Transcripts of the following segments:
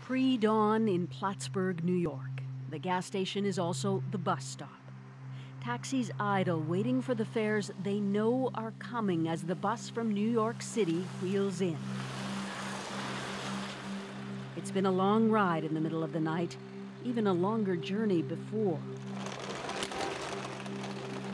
Pre-dawn in Plattsburgh, New York. The gas station is also the bus stop. Taxis idle, waiting for the fares they know are coming as the bus from New York City wheels in. It's been a long ride in the middle of the night, even a longer journey before.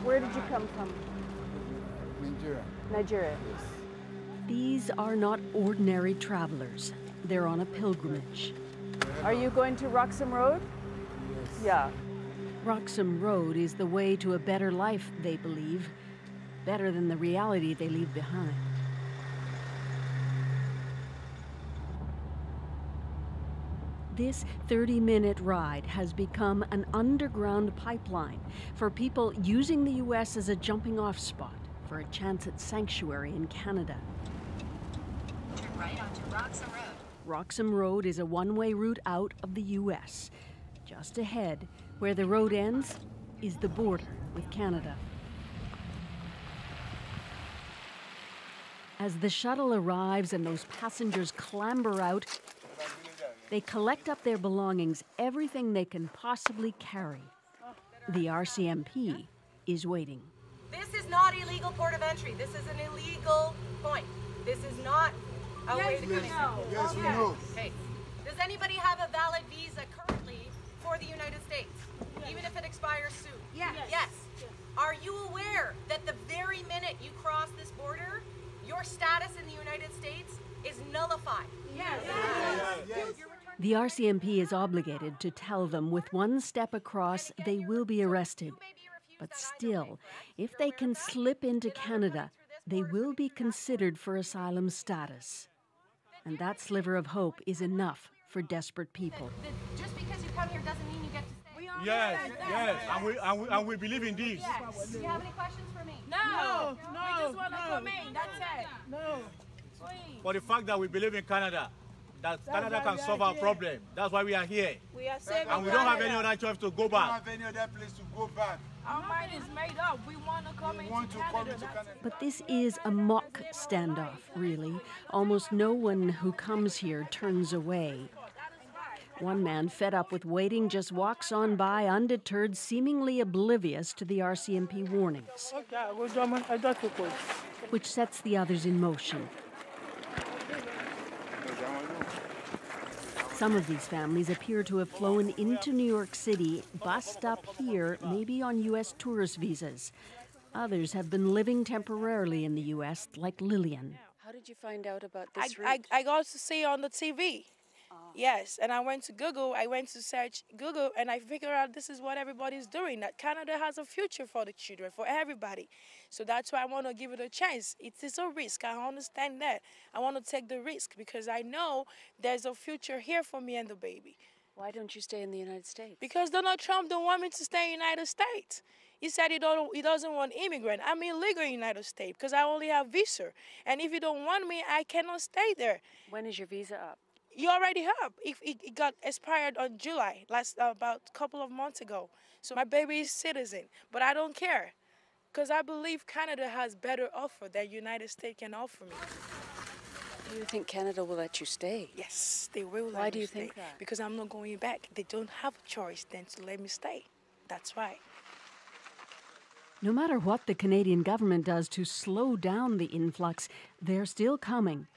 Where did you come from? Nigeria. Nigeria. Yes. These are not ordinary travelers. They're on a pilgrimage. Are you going to Roxham Road? Yes. Yeah. Roxham Road is the way to a better life, they believe. Better than the reality they leave behind. This 30-minute ride has become an underground pipeline for people using the U.S. as a jumping-off spot for a chance at sanctuary in Canada. Turn right onto Roxham Road. Roxham Road is a one-way route out of the U.S. Just ahead, where the road ends, is the border with Canada. As the shuttle arrives and those passengers clamber out, they collect up their belongings, everything they can possibly carry. The RCMP is waiting. This is not illegal port of entry. This is an illegal point. This is not a way to come in. Yes, we know. Okay. Does anybody have a valid visa currently for the United States, even if it expires soon? Yes. Are you aware that the very minute you cross this border, your status in the United States is nullified? Yes. The RCMP is obligated to tell them with one step across they will be arrested. But still, if they can slip into Canada, they will be considered for asylum status. And that sliver of hope is enough for desperate people. Just because you come here doesn't mean you get to stay. Yes, and we believe in this. Yes. Do you have any questions for me? No. We just want to come in. That's it. No. Please. For the fact that we believe in Canada, that Canada can solve our problem. That's why we are here. We are saving And we don't have any other choice to go We don't back. have any other place to go back. Our mind is made up. We want to come into Canada. But this is a mock standoff, really. Almost no one who comes here turns away. One man, fed up with waiting, just walks on by undeterred, seemingly oblivious to the RCMP warnings, which sets the others in motion. Some of these families appear to have flown into New York City, bussed up here, maybe on U.S. tourist visas. Others have been living temporarily in the U.S., like Lillian. How did you find out about this route? I got to see on the TV. Yes, and I went to Google, I went to search Google, and I figured out this is what everybody's doing, that Canada has a future for the children, for everybody. So that's why I want to give it a chance. It is a risk, I understand that. I want to take the risk because I know there's a future here for me and the baby. Why don't you stay in the United States? Because Donald Trump don't want me to stay in the United States. He said he doesn't want immigrant. I'm illegal in the United States because I only have visa. And if you don't want me, I cannot stay there. When is your visa up? You already have. It got expired on July, about a couple of months ago. So my baby is citizen, but I don't care because I believe Canada has better offer than United States can offer me. Do you think Canada will let you stay? Yes, they will let me Why do you stay. think that? Because I'm not going back. They don't have a choice than to let me stay. That's why. No matter what the Canadian government does to slow down the influx, they're still coming.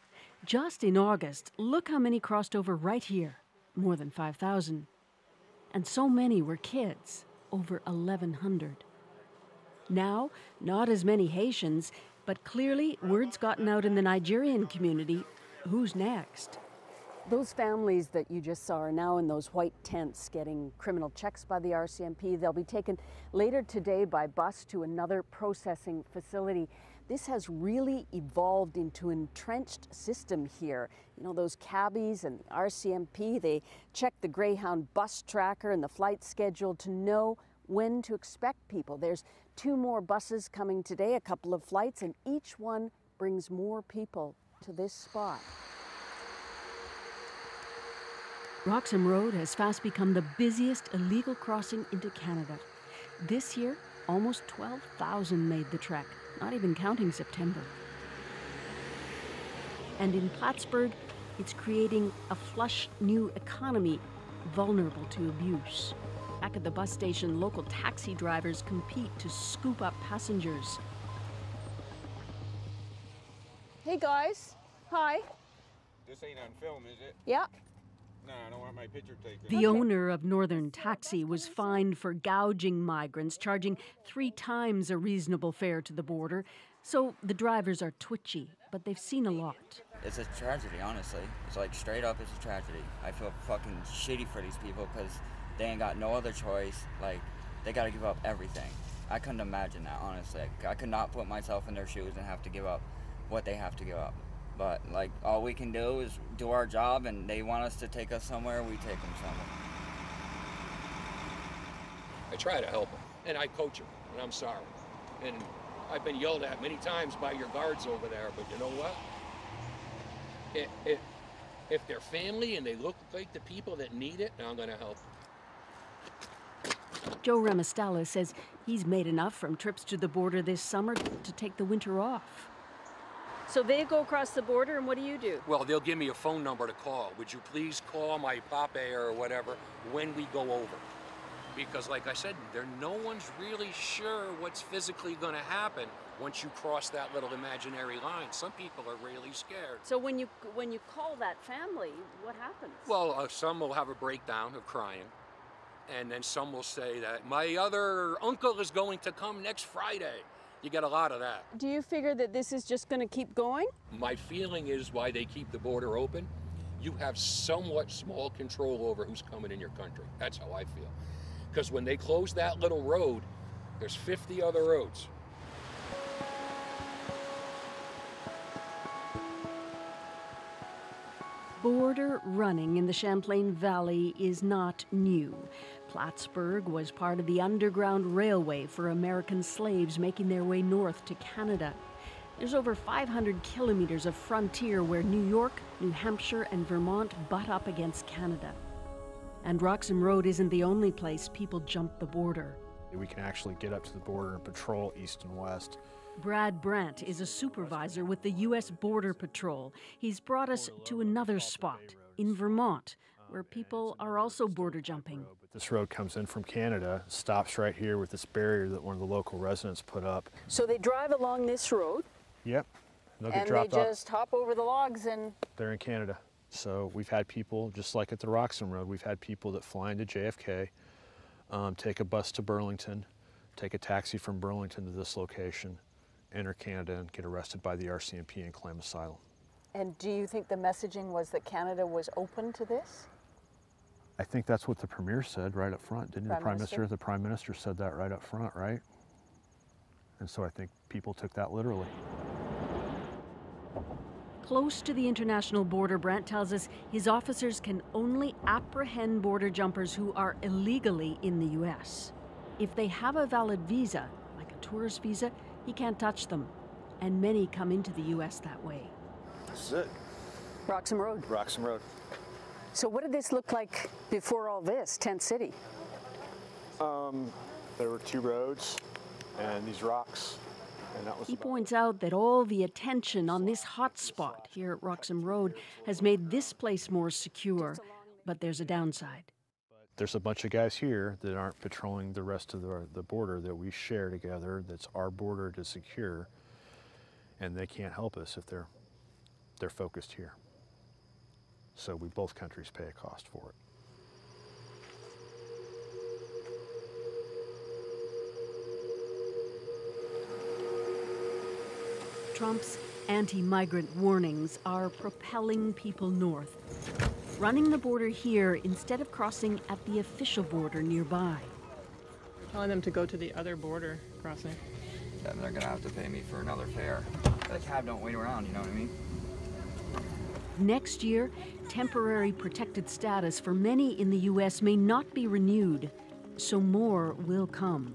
Just in August, look how many crossed over right here, more than 5,000. And so many were kids, over 1,100. Now, not as many Haitians, but clearly word's gotten out in the Nigerian community. Who's next? Those families that you just saw are now in those white tents getting criminal checks by the RCMP. They'll be taken later today by bus to another processing facility. This has really evolved into an entrenched system here. You know, those cabbies and the RCMP, they check the Greyhound bus tracker and the flight schedule to know when to expect people. There's 2 more buses coming today, a couple of flights, and each one brings more people to this spot. Roxham Road has fast become the busiest illegal crossing into Canada. This year, almost 12,000 made the trek, not even counting September. And in Plattsburgh, It's creating a flush new economy vulnerable to abuse. Back at the bus station, local taxi drivers compete to scoop up passengers. Hey guys, hi. This ain't on film, is it? Yeah. No, I don't want my picture taken. The owner of Northern Taxi was fined for gouging migrants, charging 3 times a reasonable fare to the border. So the drivers are twitchy, but they've seen a lot. It's a tragedy, honestly. It's like straight up, it's a tragedy. I feel fucking shitty for these people because they ain't got no other choice. Like, they gotta give up everything. I couldn't imagine that, honestly. I could not put myself in their shoes and have to give up what they have to give up. But, like, all we can do is do our job, and they want us to take us somewhere, we take them somewhere. I try to help them, and I coach them, and I'm sorry. And I've been yelled at many times by your guards over there, but you know what? If they're family and they look like the people that need it, I'm going to help them. Joe Ramastala says he's made enough from trips to the border this summer to take the winter off. So they go across the border, and what do you do? Well, they'll give me a phone number to call. Would you please call my pape or whatever when we go over? Because like I said, no one's really sure what's physically going to happen once you cross that little imaginary line. Some people are really scared. So when you call that family, what happens? Well, some will have a breakdown of crying. And then some will say that my other uncle is going to come next Friday. You get a lot of that. Do you figure that this is just going to keep going? My feeling is why they keep the border open, you have somewhat small control over who's coming in your country. That's how I feel. Because when they close that little road, there's 50 other roads. Border running in the Champlain Valley is not new. Plattsburgh was part of the Underground Railway for American slaves making their way north to Canada. There's over 500 kilometers of frontier where New York, New Hampshire, and Vermont butt up against Canada. And Roxham Road isn't the only place people jump the border. We can actually get up to the border and patrol east and west. Brad Brandt is a supervisor with the U.S. Border Patrol. He's brought us to another spot in Vermont, where people are also border jumping. But this road comes in from Canada, stops right here with this barrier that one of the local residents put up. So they drive along this road? Yep. They'll get and dropped they off. just hop over the logs and... They're in Canada. So we've had people, just like at the Roxham Road, we've had people that fly into JFK, take a bus to Burlington, take a taxi from Burlington to this location, enter Canada and get arrested by the RCMP and claim asylum. And do you think the messaging was that Canada was open to this? I think that's what the Premier said right up front, didn't the Prime Minister? The Prime Minister said that right up front, right? And so I think people took that literally. Close to the international border, Brandt tells us his officers can only apprehend border jumpers who are illegally in the U.S. If they have a valid visa, like a tourist visa, he can't touch them. And many come into the U.S. that way. This is it. Roxham Road. Roxham Road. So what did this look like before all this, Tent City? There were 2 roads and these rocks. And that was he points out that all the attention on this hot spot here at Roxham Road has made this place more secure, but there's a downside. There's a bunch of guys here that aren't patrolling the rest of the border that we share together, that's our border to secure, and they can't help us if they're focused here. So both countries pay a cost for it. Trump's anti-migrant warnings are propelling people north, running the border here instead of crossing at the official border nearby. Telling them to go to the other border crossing. Then they're gonna have to pay me for another fare. The cab don't wait around, you know what I mean? Next year, temporary protected status for many in the U.S. may not be renewed, so more will come.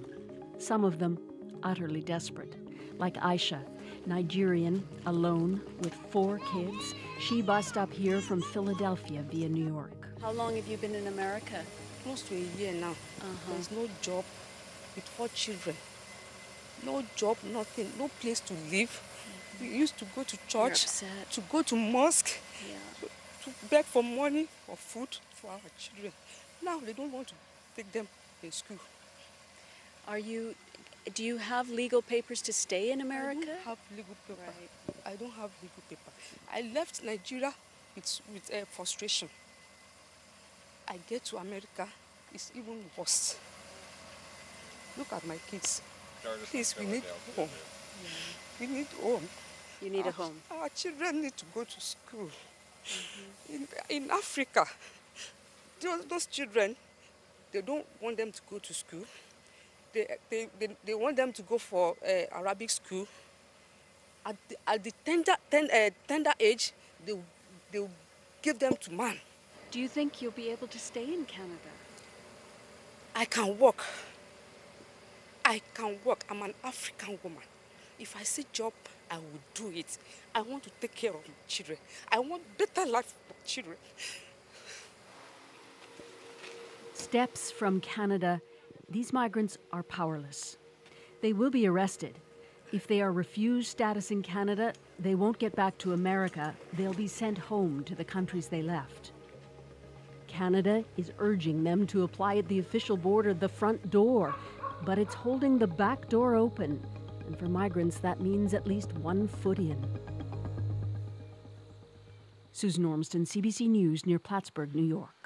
Some of them utterly desperate, like Aisha, Nigerian, alone, with 4 kids. She bussed up here from Philadelphia via New York. How long have you been in America? Close to a year now. There's no job with 4 children. No job, nothing, no place to live. We used to go to church, to go to mosque. to beg for money or food for our children. Now they don't want to take them in school. Do you have legal papers to stay in America? I don't have legal paper. Right. I don't have legal paper. I left Nigeria with frustration. I get to America, it's even worse. Look at my kids. Please, we need home. We need home. You need a home. Our children need to go to school. In Africa, those children, they don't want them to go to school. They want them to go for Arabic school. At the tender age, they'll give them to man. Do you think you'll be able to stay in Canada? I can work. I can work. I'm an African woman. If I see job, I will do it. I want to take care of my children. I want better life for children. Steps from Canada, these migrants are powerless. They will be arrested. If they are refused status in Canada, they won't get back to America. They'll be sent home to the countries they left. Canada is urging them to apply at the official border, the front door, but it's holding the back door open. And for migrants, that means at least 1 foot in. Susan Ormston, CBC News, near Plattsburgh, New York.